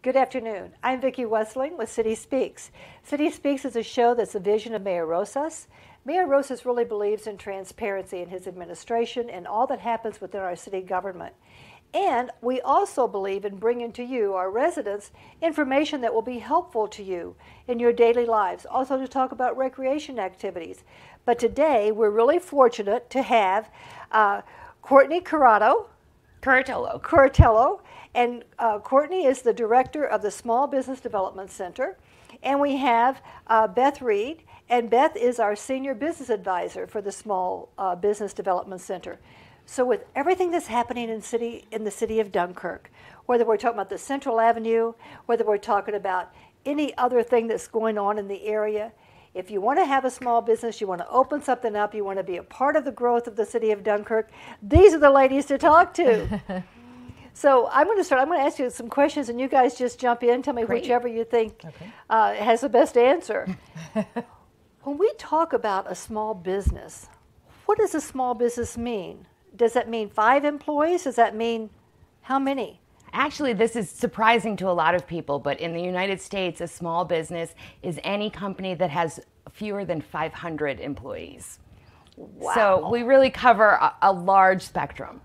Good afternoon. I'm Vicki Wessling with City Speaks. City Speaks is a show that's a vision of Mayor Rosas. Mayor Rosas really believes in transparency in his administration and all that happens within our city government. And we also believe in bringing to you, our residents, information that will be helpful to you in your daily lives, also to talk about recreation activities. But today, we're really fortunate to have Courtney Curatello. And Courtney is the director of the Small Business Development Center. And we have Beth Reed, and Beth is our senior business advisor for the Small Business Development Center. So with everything that's happening in the city of Dunkirk, whether we're talking about the Central Avenue, whether we're talking about any other thing that's going on in the area, if you want to have a small business, you want to open something up, you want to be a part of the growth of the city of Dunkirk, these are the ladies to talk to. So I'm going to ask you some questions, and you guys just jump in, tell me whichever you think has the best answer. When we talk about a small business, what does a small business mean? Does that mean 5 employees? Does that mean how many? Actually, this is surprising to a lot of people, but in the United States, a small business is any company that has fewer than 500 employees. Wow. So we really cover a large spectrum.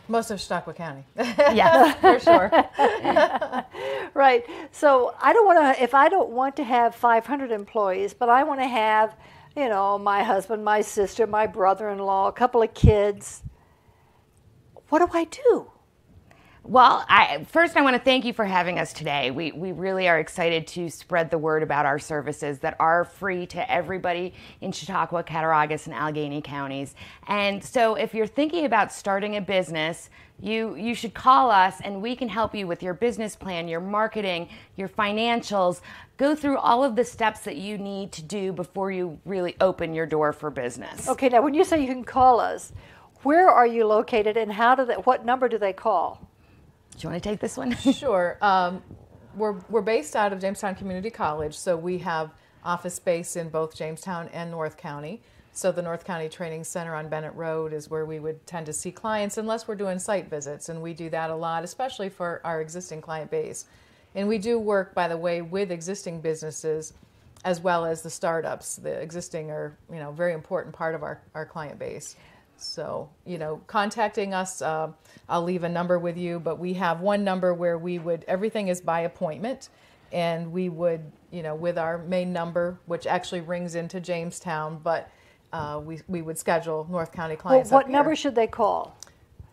Most of Chautauqua County. Yes, for sure. Right. So I don't want to have 500 employees, but I want to have, you know, my husband, my sister, my brother-in-law, a couple of kids. What do I do? Well, first I want to thank you for having us today. We really are excited to spread the word about our services that are free to everybody in Chautauqua, Cattaraugus, and Allegheny counties. And so if you're thinking about starting a business, you should call us and we can help you with your business plan, your marketing, your financials, go through all of the steps that you need to do before you really open your door for business. Okay, now when you say you can call us, where are you located and what number do they call? Do you want to take this one? Sure. We're based out of Jamestown Community College, so we have office space in both Jamestown and North County. So the North County Training Center on Bennett Road is where we would tend to see clients unless we're doing site visits, and we do that a lot, especially for our existing client base. And we do work, by the way, with existing businesses as well as the startups. The existing are, you know, very important part of our client base. So, you know, contacting us, I'll leave a number with you, but we have one number where everything is by appointment, and we would, you know, with our main number, which actually rings into Jamestown, but we would schedule North County clients. Well, what number should they call?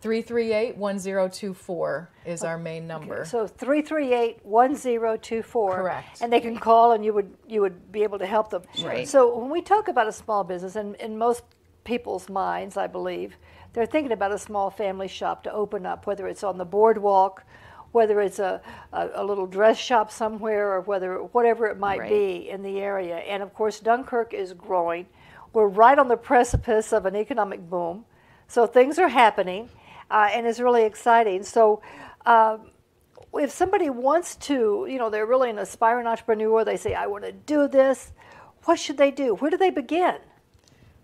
338-1024 is our main number. Okay, so 338-1024. Correct. And they can call, and you would be able to help them. Right. So when we talk about a small business, and in most people's minds, I believe, they're thinking about a small family shop to open up, whether it's on the boardwalk, whether it's a little dress shop somewhere, or whatever it might be in the area. And of course, Dunkirk is growing. We're right on the precipice of an economic boom. So things are happening, and it's really exciting. So if somebody wants to, you know, they're really an aspiring entrepreneur, they say, I want to do this, what should they do? Where do they begin?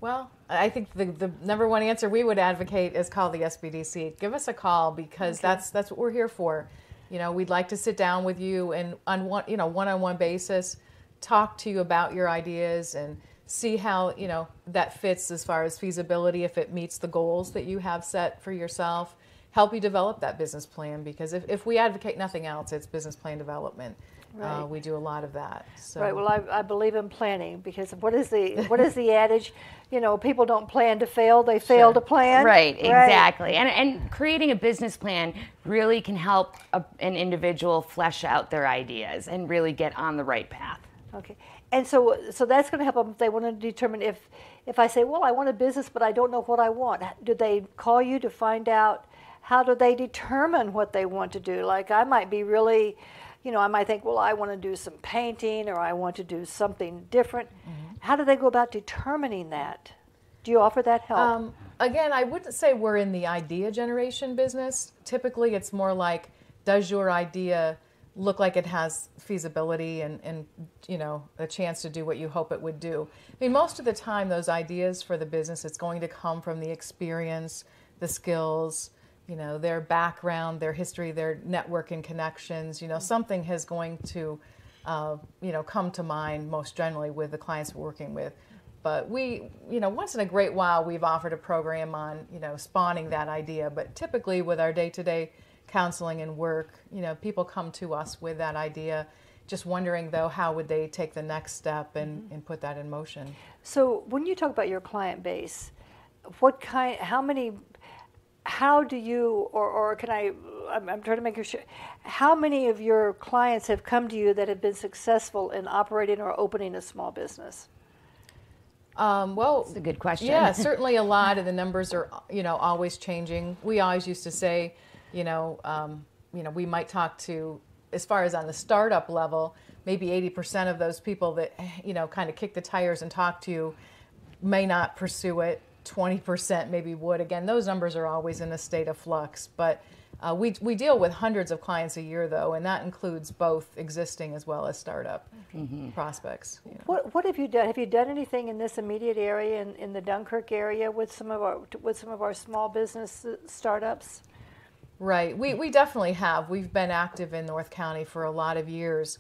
Well, I think the number one answer we would advocate is call the SBDC. Give us a call, because that's what we're here for. You know, we'd like to sit down with you and on one-on-one basis, talk to you about your ideas and see how, you know, that fits as far as feasibility, if it meets the goals that you have set for yourself, help you develop that business plan, because if we advocate nothing else, it's business plan development. Right. We do a lot of that. So. Right. Well, I believe in planning, because what is the adage? You know, people don't plan to fail; they fail to plan. Right. Exactly. And creating a business plan really can help an individual flesh out their ideas and really get on the right path. Okay. And so that's going to help them if they want to determine if I say, well, I want a business, but I don't know what I want. Do they call you to find out? How do they determine what they want to do? Like, I might be really, you know, I might think, well, I want to do some painting, or I want to do something different. Mm-hmm. How do they go about determining that? Do you offer that help? Again, I wouldn't say we're in the idea generation business. Typically, it's more like, does your idea look like it has feasibility and you know, a chance to do what you hope it would do? I mean, most of the time, those ideas for the business, it's going to come from the experience, the skills, their background, their history, their network and connections, something is going to, come to mind most generally with the clients we're working with. But we, once in a great while, we've offered a program on, spawning that idea. But typically with our day-to-day counseling and work, people come to us with that idea, just wondering, though, how would they take the next step and put that in motion. So when you talk about your client base, how do you, or can I'm trying to make sure, how many of your clients have come to you that have been successful in operating or opening a small business? Well, that's a good question. Yeah, certainly a lot of the numbers are, always changing. We always used to say, we might talk to, as far as on the startup level, maybe 80% of those people that, kind of kick the tires and talk to you may not pursue it. 20% maybe would. Again, those numbers are always in a state of flux, but we deal with hundreds of clients a year, though, and that includes both existing as well as startup prospects. What have you done? Have you done anything in this immediate area, in the Dunkirk area, with some of our small business startups? Right. We definitely have. We've been active in North County for a lot of years.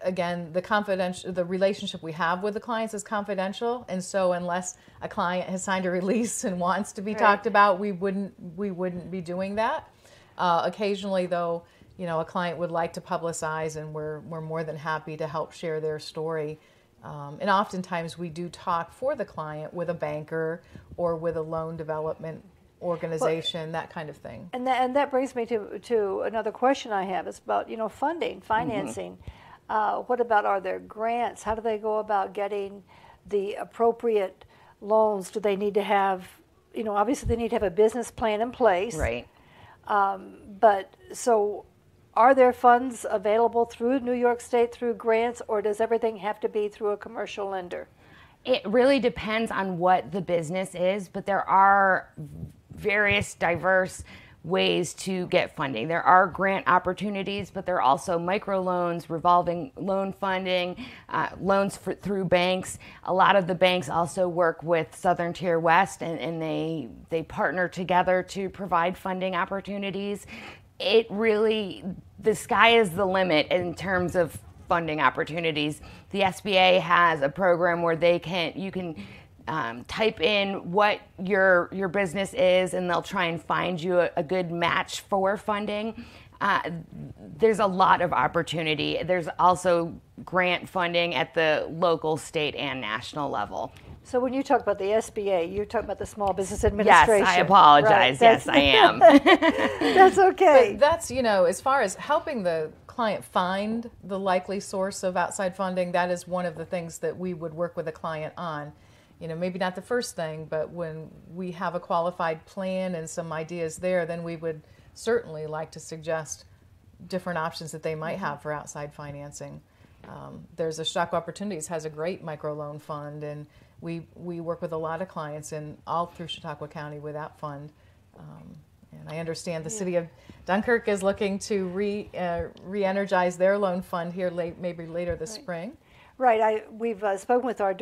Again, the relationship we have with the clients is confidential, and so unless a client has signed a release and wants to be talked about, we wouldn't be doing that. Occasionally, though, a client would like to publicize, and we're more than happy to help share their story. And oftentimes, we do talk for the client with a banker or with a loan development organization, that kind of thing. And that brings me to another question I have. It's about funding, financing. What about, are there grants? How do they go about getting the appropriate loans? Do they need to have, obviously they need to have a business plan in place. Right. But so are there funds available through New York State through grants, or does everything have to be through a commercial lender? It really depends on what the business is, but there are various diverse ways to get funding. There are grant opportunities, but there are also microloans, revolving loan funding, loans through banks. A lot of the banks also work with Southern Tier West, and they partner together to provide funding opportunities. The sky is the limit in terms of funding opportunities. The SBA has a program where you can type in what your business is, and they'll try and find you a good match for funding. There's a lot of opportunity. There's also grant funding at the local, state, and national level. So when you talk about the SBA, you're talking about the Small Business Administration. Yes, I apologize. Right? Yes, I am. That's okay. But that's, as far as helping the client find the likely source of outside funding, that is one of the things that we would work with a client on. Maybe not the first thing, but when we have a qualified plan and some ideas there, then we would certainly like to suggest different options that they might have for outside financing. There's a Chautauqua Opportunities has a great microloan fund, and we work with a lot of clients all through Chautauqua County with that fund. And I understand the city of Dunkirk is looking to re-energize their loan fund here maybe later this spring. Right. We've spoken with our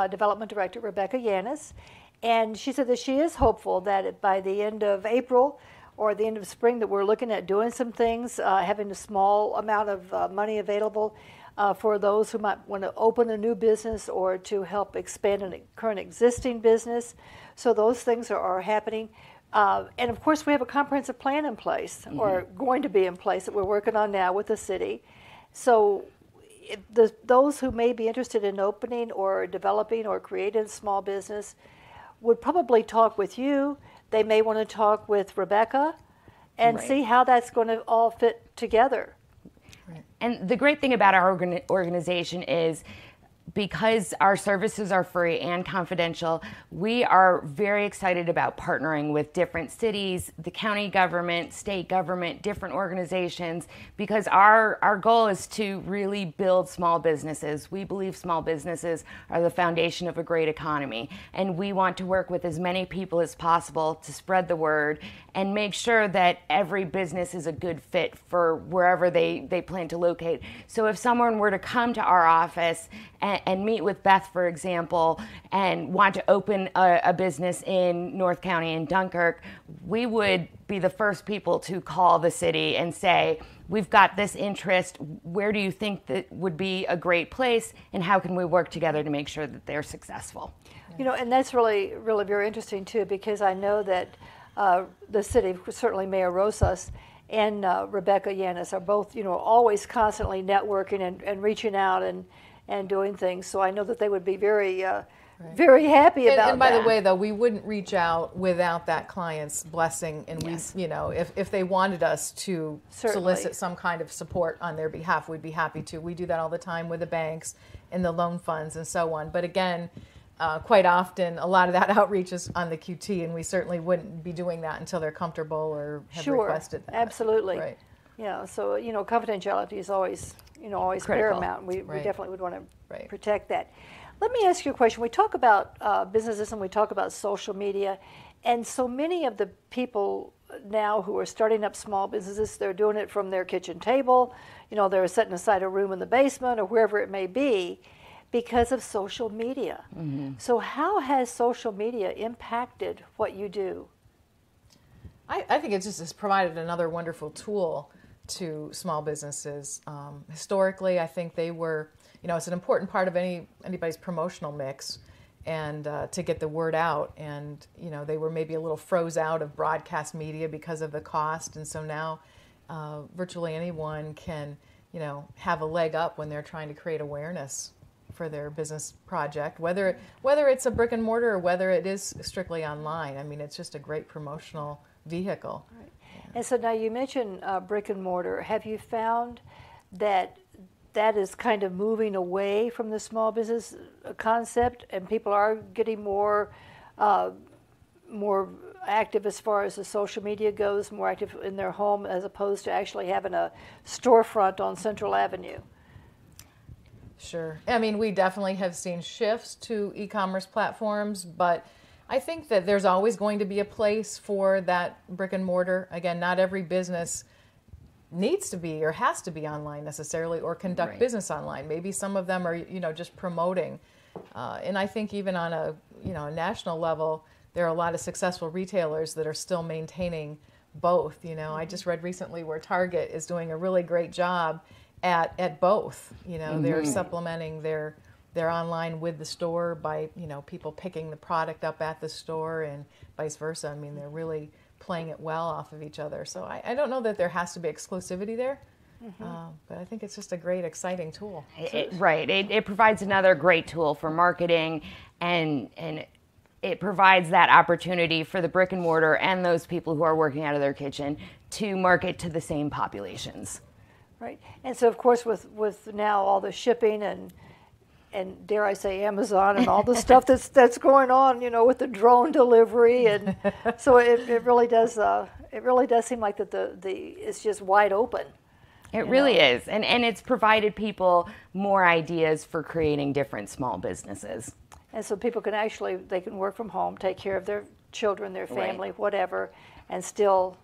development director, Rebecca Yanis, and she said that she is hopeful that by the end of April or the end of spring that we're looking at doing some things, having a small amount of money available for those who might want to open a new business or to help expand a current existing business. So those things are happening. And of course, we have a comprehensive plan in place, or going to be in place, that we're working on now with the city. So those who may be interested in opening or developing or creating a small business would probably talk with you. They may want to talk with Rebecca and see how that's going to all fit together. Right. And the great thing about our organization is, because our services are free and confidential, we are very excited about partnering with different cities, the county government, state government, different organizations, because our goal is to really build small businesses. We believe small businesses are the foundation of a great economy, and we want to work with as many people as possible to spread the word and make sure that every business is a good fit for wherever they plan to locate. So if someone were to come to our office and meet with Beth, for example, and want to open a business in North County in Dunkirk, we would be the first people to call the city and say, we've got this interest, where do you think that would be a great place, and how can we work together to make sure that they're successful? You know, and that's really, really very interesting too, because I know that the city, certainly Mayor Rosas and Rebecca Yanis are both, you know, always constantly networking and reaching out and doing things. So I know that they would be very, very happy about that. And by the way, though, we wouldn't reach out without that client's blessing. And Yes. we, you know, if they wanted us to Certainly. solicit some kind of support on their behalf, we'd be happy to. We do that all the time with the banks and the loan funds and so on. But again, quite often, a lot of that outreach is on the QT, and we certainly wouldn't be doing that until they're comfortable or have requested that. Absolutely. Right. Yeah, so, you know, confidentiality is always, you know, always Critical. paramount. We Right. definitely would want to Right. protect that. Let me ask you a question. We talk about businesses and we talk about social media, and so many of the people now who are starting up small businesses, they're doing it from their kitchen table. You know, they're setting aside a room in the basement or wherever it may be, because of social media. So how has social media impacted what you do? I think it just has provided another wonderful tool to small businesses. Historically, I think they were, you know, it's an important part of anybody's promotional mix, and to get the word out. And, you know, they were maybe a little froze out of broadcast media because of the cost. And so now virtually anyone can, you know, have a leg up when they're trying to create awareness for their business project, whether it's a brick and mortar or whether it is strictly online. I mean, it's just a great promotional vehicle. Right. And so now you mentioned brick and mortar. Have you found that that is kind of moving away from the small business concept, and people are getting more active as far as the social media goes, more active in their home as opposed to actually having a storefront on Central Avenue? Sure. I mean, we definitely have seen shifts to e-commerce platforms, but I think that there's always going to be a place for that brick and mortar. Again, not every business needs to be or has to be online necessarily, or conduct Right. business online. Maybe some of them are, you know, just promoting. And I think even on a, you know, a national level, there are a lot of successful retailers that are still maintaining both. You know, I just read recently where Target is doing a really great job at both. You know, they're supplementing their online with the store by, you know, people picking the product up at the store and vice versa. I mean, they're really playing it well off of each other. So I don't know that there has to be exclusivity there, but I think it's just a great, exciting tool. Right. It provides another great tool for marketing, and it provides that opportunity for the brick and mortar and those people who are working out of their kitchen to market to the same populations. Right. And so, of course, with now all the shipping and dare I say Amazon and all the stuff that's going on, you know, with the drone delivery, and so it really does seem like that it's just wide open. It really is, and it's provided people more ideas for creating different small businesses. And so people can they can work from home, take care of their children, their family, whatever, and still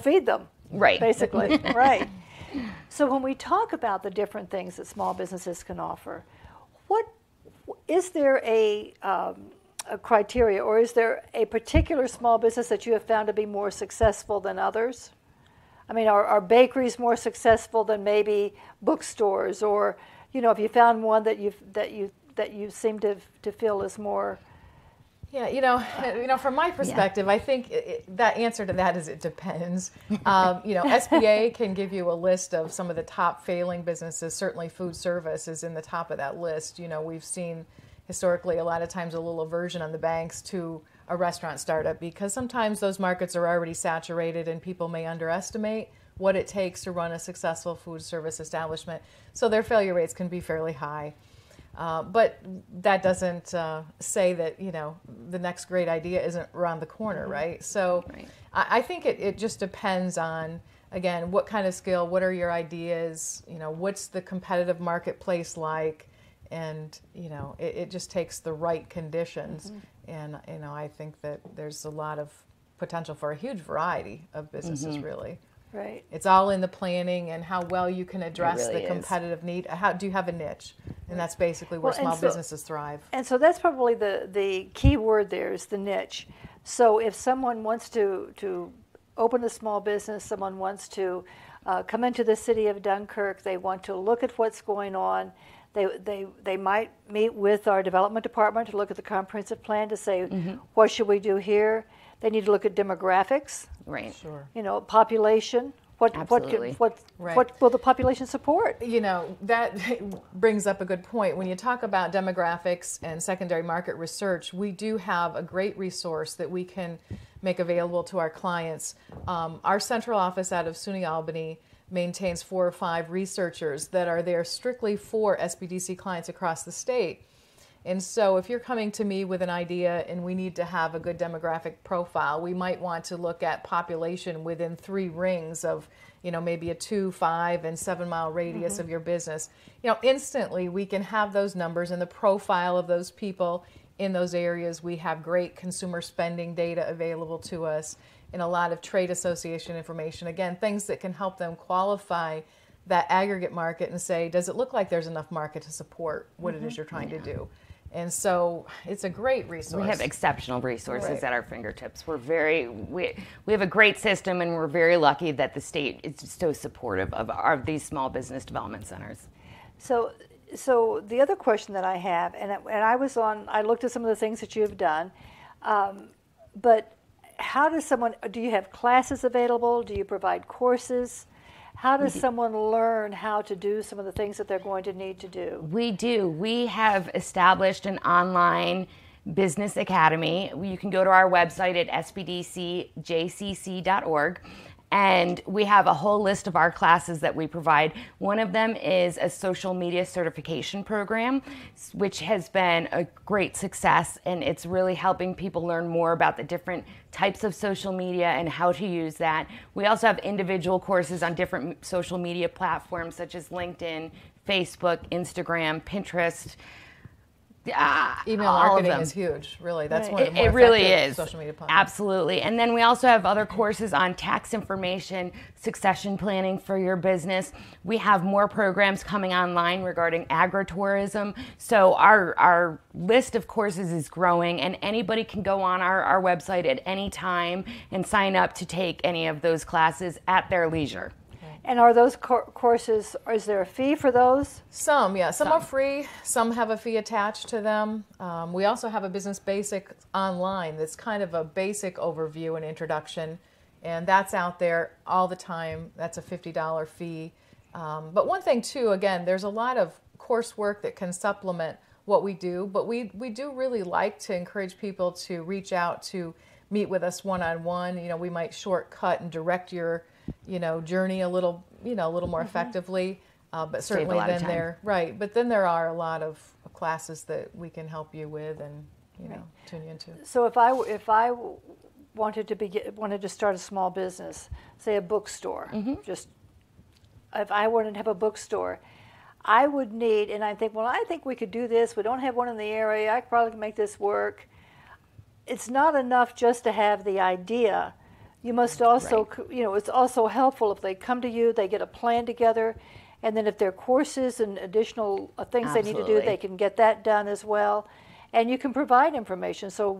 feed them. Right. Basically. Right. So when we talk about the different things that small businesses can offer, what is there a criteria, or is there a particular small business that you have found to be more successful than others? I mean, are bakeries more successful than maybe bookstores, or, you know, have you found one that you seem to feel is more? Yeah, you know, from my perspective, I think that answer to that is it depends. You know, SBA can give you a list of some of the top failing businesses. Certainly food service is in the top of that list. You know, we've seen historically a lot of times a little aversion on the banks to a restaurant startup because sometimes those markets are already saturated and people may underestimate what it takes to run a successful food service establishment. So their failure rates can be fairly high. But that doesn't say that, you know, the next great idea isn't around the corner, right? So Right. I think it just depends on, again, what kind of skill, what are your ideas, you know, what's the competitive marketplace like, and, you know, it just takes the right conditions. And, you know, I think that there's a lot of potential for a huge variety of businesses, really. Right. It's all in the planning and how well you can address really the is. competitive need. How do you have a niche? And that's basically where small businesses thrive. And so that's probably the key word there is the niche. So if someone wants to open a small business, someone wants to come into the city of Dunkirk, they want to look at what's going on, they might meet with our development department to look at the comprehensive plan to say, what should we do here? They need to look at demographics. Right. Sure. Population. What will the population support? That brings up a good point. When you talk about demographics and secondary market research, we do have a great resource that we can make available to our clients. Our central office out of SUNY Albany maintains 4 or 5 researchers that are there strictly for SBDC clients across the state. And so if you're coming to me with an idea and we need to have a good demographic profile, we might want to look at population within 3 rings of, maybe a 2, 5, and 7 mile radius of your business. Instantly we can have those numbers and the profile of those people in those areas. We have great consumer spending data available to us and a lot of trade association information. Again, things that can help them qualify that aggregate market and say, does it look like there's enough market to support what it is you're trying to do? And so it's a great resource. We have exceptional resources at our fingertips. We have a great system, and we're very lucky that the state is so supportive of these small business development centers. So the other question that I have, and I looked at some of the things that you have done, but how does do you have classes available? Do you provide courses? How does someone learn how to do some of the things that they're going to need to do? We do. We have established an online business academy. You can go to our website at sbdcjcc.org. And we have a whole list of our classes that we provide. One of them is a social media certification program, which has been a great success, and it's really helping people learn more about the different types of social media and how to use that. We also have individual courses on different social media platforms such as LinkedIn, Facebook, Instagram, Pinterest. Email marketing is huge, really. That's one of the more it really effective is. Social media platforms. Absolutely. And then we also have other courses on tax information, succession planning for your business. We have more programs coming online regarding agritourism. So our list of courses is growing, and anybody can go on our website at any time and sign up to take any of those classes at their leisure. And are those courses, is there a fee for those? Some, yeah. Some are free. Some have a fee attached to them. We also have a Business Basic online that's kind of a basic overview and introduction. And that's out there all the time. That's a $50 fee. But one thing, too, again, there's a lot of coursework that can supplement what we do. But we do really like to encourage people to reach out to meet with us one-on-one. We might shortcut and direct your journey a little more effectively, but certainly then but then there are a lot of classes that we can help you with and tune you into. So if I wanted to start a small business, say a bookstore, just if I wanted to have a bookstore, I would need, and I think we could do this. We don't have one in the area. I could probably make this work. It's not enough just to have the idea. You must also, it's also helpful if they come to you, they get a plan together, and then if there are courses and additional things they need to do, they can get that done as well. And you can provide information. So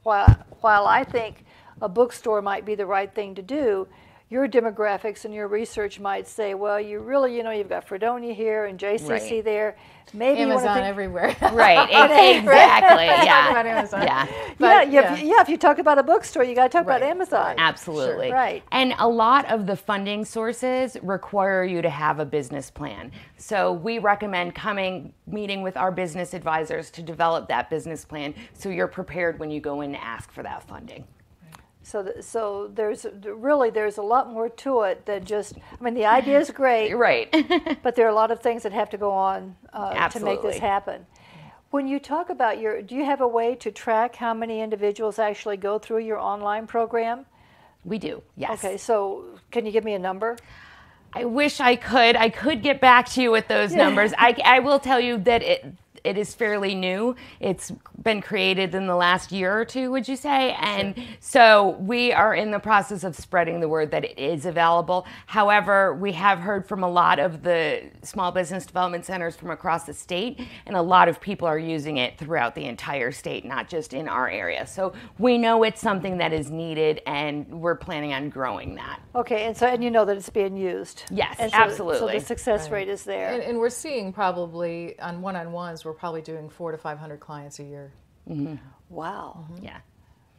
while I think a bookstore might be the right thing to do, your demographics and your research might say, well, you really, you've got Fredonia here and JCC there. Maybe Amazon everywhere. Right, exactly. If you talk about a bookstore, you got to talk about Amazon. Absolutely. Sure. Right. And a lot of the funding sources require you to have a business plan. So we recommend meeting with our business advisors to develop that business plan so you're prepared when you go in to ask for that funding. So there's a lot more to it than just, the idea is great. Right. But there are a lot of things that have to go on to make this happen. When you talk about do you have a way to track how many individuals actually go through your online program? We do, yes. Okay, so can you give me a number? I wish I could. I could get back to you with those numbers. I will tell you that it is fairly new. It's been created in the last year or two, would you say? And so we are in the process of spreading the word that it is available. However, we have heard from a lot of the small business development centers from across the state, and a lot of people are using it throughout the entire state, not just in our area. So we know it's something that is needed, and we're planning on growing that. Okay, and you know that it's being used. Yes, and absolutely. So the success rate is there. And we're seeing probably on one-on-ones, we're probably doing 400 to 500 clients a year. Wow. Yeah.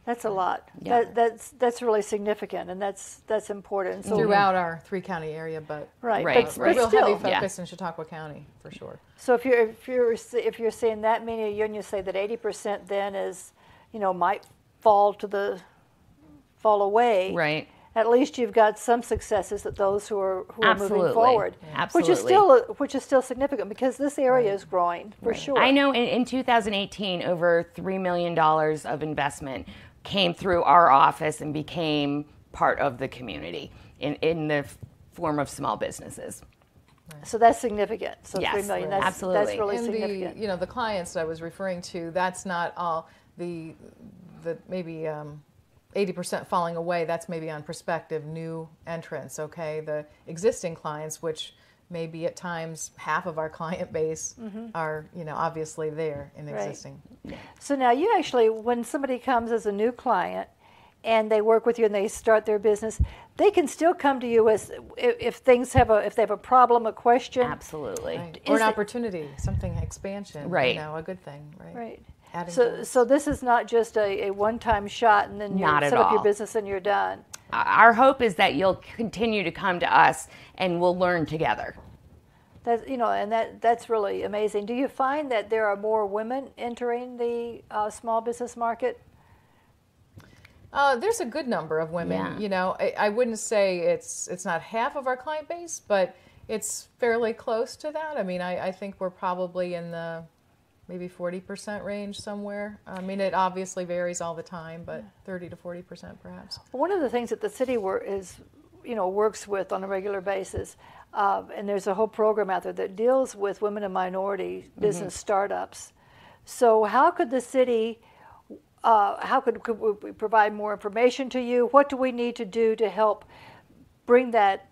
That's a lot. Yeah. That's really significant, and that's important. So Throughout our 3-county area, but right, Right. But, we're but real still. heavy focus in Chautauqua County for sure. So if you're seeing that many a year, and you say that 80% then is, might fall away. Right. At least you've got some successes that those who are Absolutely. moving forward, Absolutely. which is still significant because this area is growing for sure. I know in 2018, over $3 million of investment came through our office and became part of the community in the form of small businesses. So that's significant. So Yes, $3 million. absolutely. That's really And significant. the clients that I was referring to, that's not all the maybe 80% falling away. That's maybe on prospective new entrants. Okay, the existing clients, which maybe at times half of our client base are obviously there in existing. So now you actually, when somebody comes as a new client and they work with you and they start their business, they can still come to you as if they have a problem, a question. Absolutely. Right. Or Is an it- opportunity, something expansion. Right. A good thing. Right. Right. Adding to So it. so this is not just a one-time shot and then you Not at set up your all. business and you're done. Our hope is that you'll continue to come to us and we'll learn together. That's really amazing. Do you find that there are more women entering the small business market? There's a good number of women. Yeah. I wouldn't say it's not half of our client base, but it's fairly close to that. I mean, I think we're probably in the maybe 40% range somewhere. I mean, it obviously varies all the time, but 30 to 40% perhaps. One of the things that the city works with on a regular basis, and there's a whole program out there that deals with women and minority business startups. So how could the city, could we provide more information to you? What do we need to do to help bring that,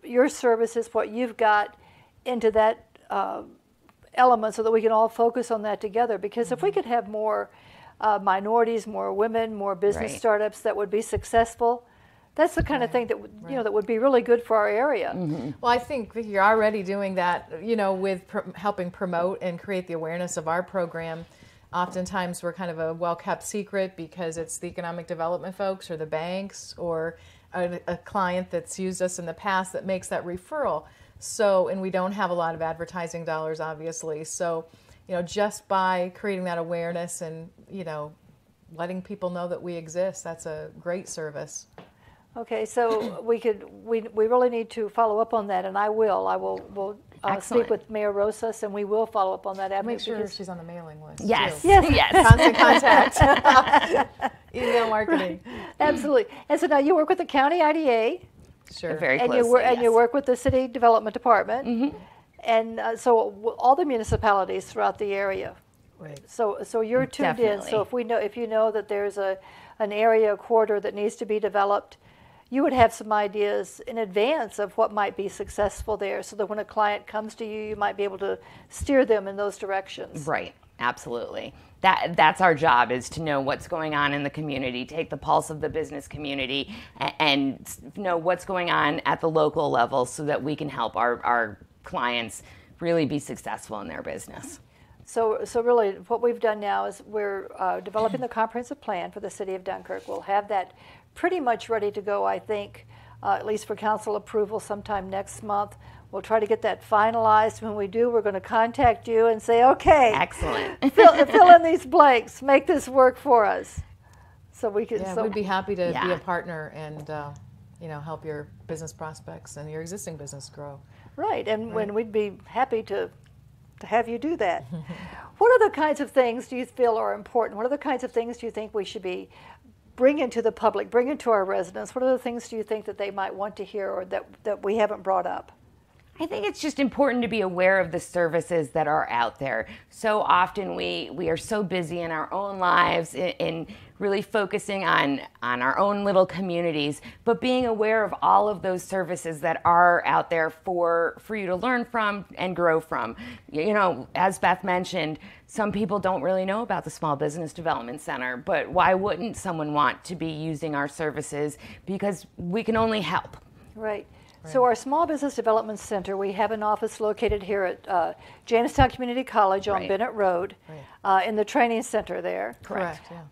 your services, what you've got, into that element so that we can all focus on that together? Because if we could have more minorities, more women, more business Right. startups that would be successful, that's the kind of thing that that would be really good for our area. Well, I think you're already doing that, with helping promote and create the awareness of our program. Oftentimes we're kind of a well-kept secret because it's the economic development folks or the banks or a client that's used us in the past that makes that referral. So, and we don't have a lot of advertising dollars, obviously. So, just by creating that awareness and, letting people know that we exist, that's a great service. Okay, so we really need to follow up on that, and we'll speak Excellent. with Mayor Rosas, and we will follow up on that avenue. Make sure because- she's on the mailing list. Yes. too. Yes. Yes. Constant contact. Email marketing. Absolutely. And so now you work with the county IDA, Sure. Very and closely. you work with the city development department, and so all the municipalities throughout the area. Right. So you're tuned in. Definitely. So if you know that there's an area, a corridor that needs to be developed, you would have some ideas in advance of what might be successful there, so that when a client comes to you, you might be able to steer them in those directions. Right. Absolutely. That's our job, is to know what's going on in the community, take the pulse of the business community, and know what's going on at the local level so that we can help our clients really be successful in their business. So really, what we've done now is we're developing the comprehensive plan for the city of Dunkirk. We'll have that pretty much ready to go, I think, at least for council approval sometime next month. We'll try to get that finalized. When we do, we're going to contact you and say, okay, Excellent. fill in these blanks, make this work for us. So we can. Yeah, so, we'd be happy to be Yeah. a partner and help your business prospects and your existing business grow. right, and when we'd be happy to have you do that. What other kinds of things do you feel are important? What other kinds of things do you think we should be bringing to the public, bringing to our residents? What other things do you think that they might want to hear or that we haven't brought up? I think it's just important to be aware of the services that are out there. So often we are so busy in our own lives in really focusing on our own little communities, but being aware of all of those services that are out there for you to learn from and grow from. You know, as Beth mentioned, some people don't really know about the Small Business Development Center, but why wouldn't someone want to be using our services? Because we can only help. Right. So our Small Business Development Center, we have an office located here at Jamestown Community College on Right. Bennett Road, in the training center there. Correct. Yes.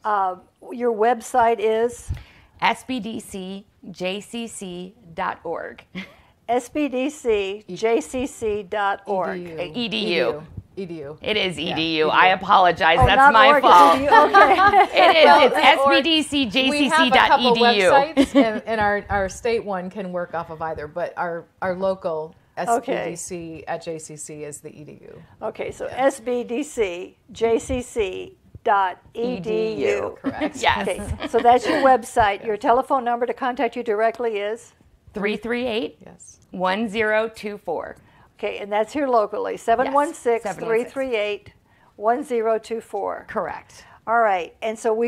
Your website is sbdcjcc.org. sbdcjcc.org. EDU. EDU. It is Yeah, EDU. I apologize. Oh, That's not my org, fault. it's EDU. Okay. It is. Well, It's sbdcjcc.edu. We have a couple websites, and our state one can work off of either, but our local SBDC at JCC is the EDU. Okay, so sbdcjcc.edu. Correct. Yes. Okay, so that's your website. Your telephone number to contact you directly is? 338 Yes. 1024. Okay, and that's here locally, 716-338-1024. Correct. All right, and so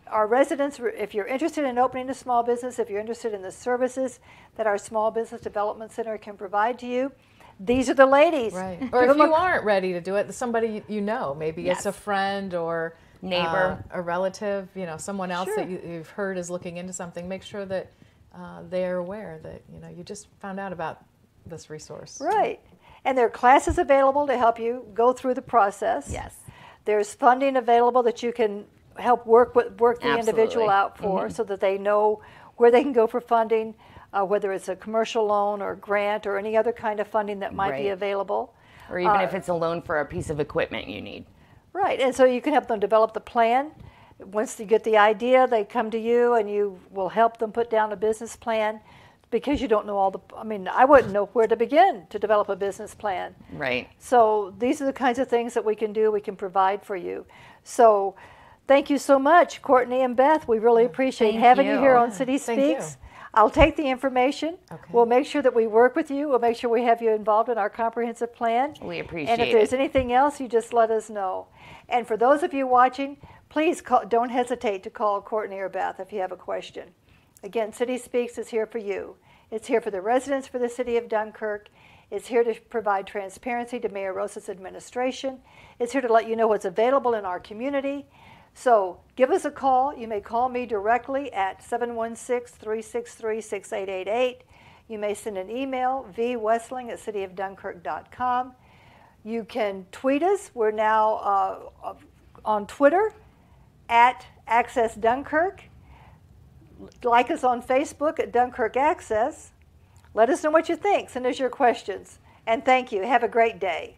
our residents, if you're interested in opening a small business, if you're interested in the services that our Small Business Development Center can provide to you, these are the ladies. Right. Or if you aren't ready to do it, somebody you know, maybe Yes. it's a friend or Neighbor. a relative, you know, someone else Sure. that you've heard is looking into something. Make sure that they're aware that you just found out about this resource. Right, and there are classes available to help you go through the process. Yes. There's funding available that you can help work the individual Absolutely. out for, so that they know where they can go for funding, whether it's a commercial loan or grant or any other kind of funding that might be Right. available. Or even if it's a loan for a piece of equipment you need. Right, and so you can help them develop the plan. Once you get the idea, they come to you and you will help them put down a business plan, because you don't know I wouldn't know where to begin to develop a business plan. Right. So these are the kinds of things that we can do, we can provide for you. So thank you so much, Courtney and Beth. We really appreciate Thank having you here you. on City Thank you. Speaks. I'll take the information. Okay. We'll make sure that we work with you. We'll make sure we have you involved in our comprehensive plan. We appreciate And if there's it. anything else, you just let us know. And for those of you watching, please don't hesitate to call Courtney or Beth if you have a question. Again, City Speaks is here for you. It's here for the residents for the city of Dunkirk. It's here to provide transparency to Mayor Rosa's administration. It's here to let you know what's available in our community. So give us a call. You may call me directly at 716-363-6888. You may send an email, vwessling@cityofdunkirk.com. You can tweet us. We're now on Twitter at Access Dunkirk. Like us on Facebook at Dunkirk Access. Let us know what you think. Send us your questions. And thank you. Have a great day.